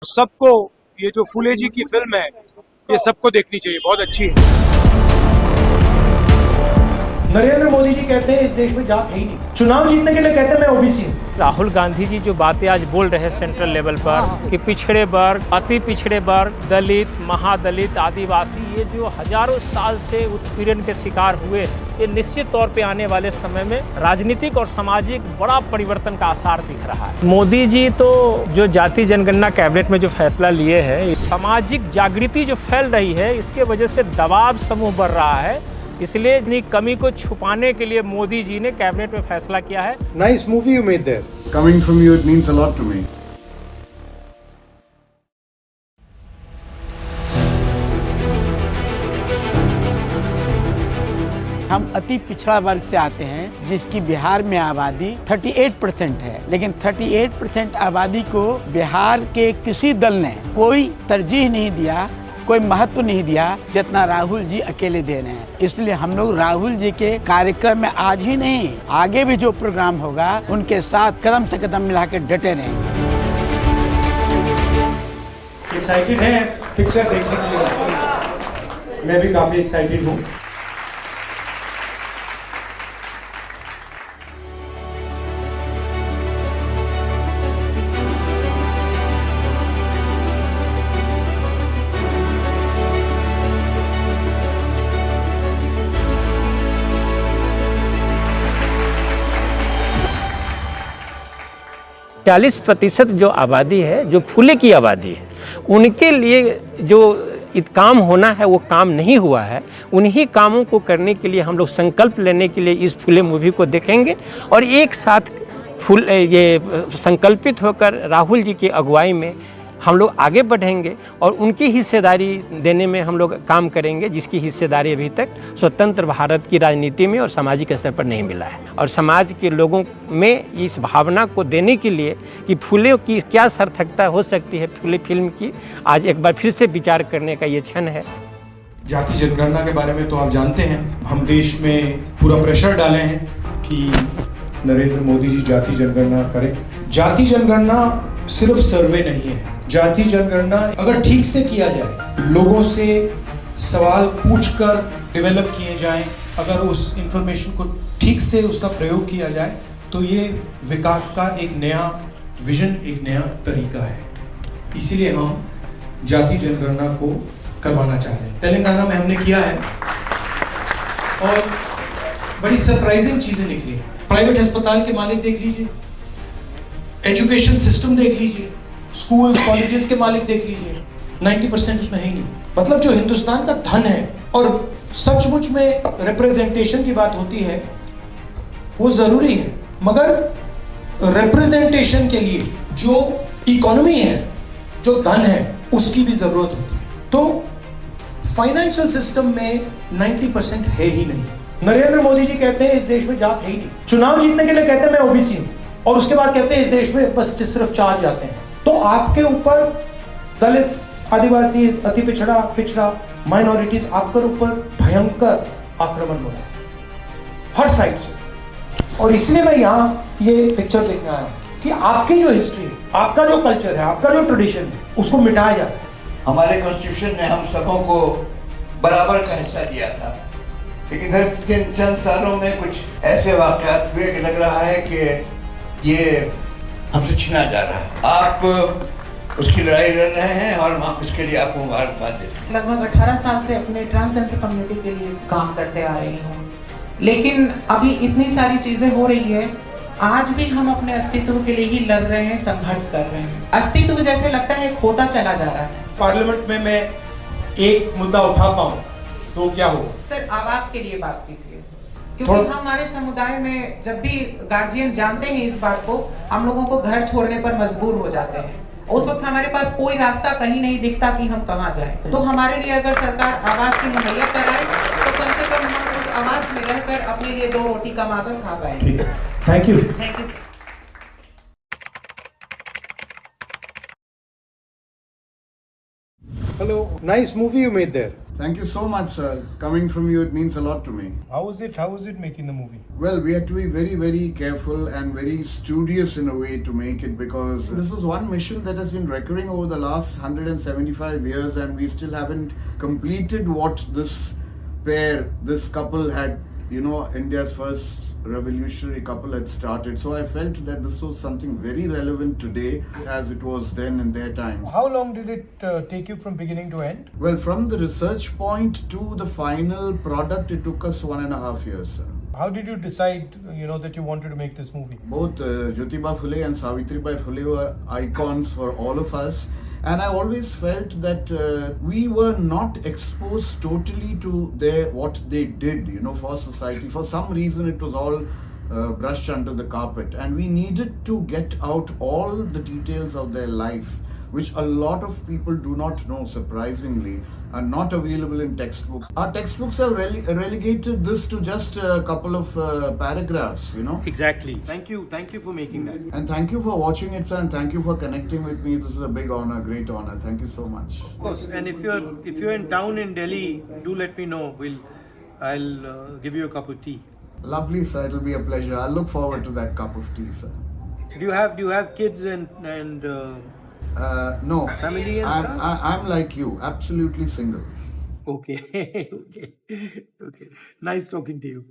सबको ये जो फूले जी की फिल्म है ये सबको देखनी चाहिए, बहुत अच्छी है। नरेंद्र मोदी जी कहते हैं इस देश में जात है ही नहीं, चुनाव जीतने के लिए कहते हैं मैं ओबीसी हूँ। राहुल गांधी जी जो बातें आज बोल रहे हैं सेंट्रल लेवल पर कि पिछड़े वर्ग, अति पिछड़े वर्ग, दलित, महादलित, आदिवासी, ये जो हजारों साल से उत्पीड़न के शिकार हुए, ये निश्चित तौर पे आने वाले समय में राजनीतिक और सामाजिक बड़ा परिवर्तन का आसार दिख रहा है। मोदी जी तो जो जाति जनगणना कैबिनेट में जो फैसला लिए है, सामाजिक जागृति जो फैल रही है, इसके वजह से दबाव समूह बढ़ रहा है। इसलिए अपनी कमी को छुपाने के लिए मोदी जी ने कैबिनेट में फैसला किया है। Nice movie you made there. Coming from you, it means a lot to me. हम अति पिछड़ा वर्ग से आते हैं, जिसकी बिहार में आबादी 38% है, लेकिन 38% आबादी को बिहार के किसी दल ने कोई तरजीह नहीं दिया, कोई महत्व नहीं दिया जितना राहुल जी अकेले दे रहे हैं। इसलिए हम लोग राहुल जी के कार्यक्रम में आज ही नहीं, आगे भी जो प्रोग्राम होगा उनके साथ कदम से कदम मिला के डटे रहेंगे। एक्साइटेड है पिक्चर देखने के लिए? मैं भी काफी एक्साइटेड हूँ। चालीस % जो आबादी है, जो फूले की आबादी है, उनके लिए जो काम होना है वो काम नहीं हुआ है। उन्हीं कामों को करने के लिए हम लोग संकल्प लेने के लिए इस फूले मूवी को देखेंगे और एक साथ ये संकल्पित होकर राहुल जी की अगुवाई में हम लोग आगे बढ़ेंगे और उनकी हिस्सेदारी देने में हम लोग काम करेंगे, जिसकी हिस्सेदारी अभी तक स्वतंत्र भारत की राजनीति में और सामाजिक स्तर पर नहीं मिला है। और समाज के लोगों में इस भावना को देने के लिए कि फूले की क्या सार्थकता हो सकती है फूले फिल्म की, आज एक बार फिर से विचार करने का ये क्षण है। जाति जनगणना के बारे में तो आप जानते हैं, हम देश में पूरा प्रेशर डाले हैं कि नरेंद्र मोदी जी जाति जनगणना करें। जाति जनगणना सिर्फ सर्वे नहीं है, जाति जनगणना अगर ठीक से किया जाए, लोगों से सवाल पूछकर डेवलप किए जाएं, अगर उस इंफॉर्मेशन को ठीक से उसका प्रयोग किया जाए तो ये विकास का एक नया विजन, एक नया तरीका है। इसीलिए हम जाति जनगणना को करवाना चाह रहे हैं। तेलंगाना में हमने किया है और बड़ी सरप्राइजिंग चीजें निकली हैं। प्राइवेट अस्पताल के मालिक देख लीजिए, एजुकेशन सिस्टम देख लीजिए, स्कूल्स कॉलेजेस के मालिक देख लीजिए, 90% उसमें है ही नहीं। मतलब जो हिंदुस्तान का धन है और सचमुच में रिप्रेजेंटेशन की बात होती है वो जरूरी है, मगर रिप्रेजेंटेशन के लिए जो इकोनॉमी है, जो धन है, उसकी भी जरूरत होती है। तो फाइनेंशियल सिस्टम में 90% है ही नहीं। नरेंद्र मोदी जी कहते हैं इस देश में जात है ही नहीं, चुनाव जीतने के लिए कहते हैं मैं ओबीसी हूँ और उसके बाद कहते हैं इस देश में बस सिर्फ 4 जाते हैं। तो आपके ऊपर दलित, आदिवासी, अति पिछड़ा, माइनॉरिटीज, आपके ऊपर भयंकर आक्रमण हो रहा है हर साइड से। और इसलिए मैं यहाँ ये पिक्चर देखने आया हूँ कि आपकी जो हिस्ट्री है, आपका जो कल्चर है, आपका जो ट्रेडिशन है, उसको मिटाया जाता है। हमारे कॉन्स्टिट्यूशन ने हम सबों को बराबर का हिस्सा दिया था, लेकिन इधर चंद सालों में कुछ ऐसे वाकयात हुए कि लग रहा है कि ये हमसे छीना जा रहा है। आप उसकी लड़ाई लड़ रहे हैं और हम उसके लिए आपको मुबारकबाद देते हैं। लगभग 18 साल से अपने ट्रांसजेंडर कम्युनिटी के लिए काम करते आ रही हूँ, लेकिन अभी इतनी सारी चीजें हो रही है, आज भी हम अपने अस्तित्व के लिए ही लड़ रहे हैं, संघर्ष कर रहे हैं। अस्तित्व जैसे लगता है खोता चला जा रहा है। पार्लियामेंट में मैं एक मुद्दा उठा पाऊँ तो क्या हो? सर आवास के लिए बात कीजिए, क्योंकि हमारे समुदाय में जब भी गार्जियन जानते हैं इस बात को, हम लोगों को घर छोड़ने पर मजबूर हो जाते हैं। उस वक्त हमारे पास कोई रास्ता कहीं नहीं दिखता कि हम कहाँ जाएं। तो हमारे लिए अगर सरकार आवास की मुहैया कराए तो कम से कम हम उस आवास में रहकर अपने लिए 2 रोटी कमाकर खा पाएंगे। Thank you. Hello, nice movie you made there. Thank you so much, sir. Coming from you, it means a lot to me. How was it making the movie? Well, we had to be very, very careful and very studious in a way to make it, because this was one mission that has been recurring over the last 175 years, and we still haven't completed what this couple had, India's first revolutionary couple had started. So I felt that this was something very relevant today as it was then in their time. How long did it take you from beginning to end? Well, from the research point to the final product, it took us 1.5 years, sir. How did you decide, that you wanted to make this movie? Both Jyotiba Phule and Savitribai Phule were icons for all of us. And I always felt that we were not exposed totally to what they did, for society. For some reason, it was all brushed under the carpet. And we needed to get out all the details of their life, which a lot of people do not know, surprisingly, are not available in textbooks. Our textbooks have relegated this to just a couple of paragraphs, Exactly. Thank you for making that. And thank you for watching it, sir, and thank you for connecting with me. This is a big honor, great honor. Thank you so much. Of course. And if you're in town in Delhi, do let me know. I'll give you a cup of tea. Lovely, sir. It'll be a pleasure. I look forward to that cup of tea, sir. Do you have kids and No. Family and stuff? I'm like you, absolutely single. Okay. Okay. Nice talking to you.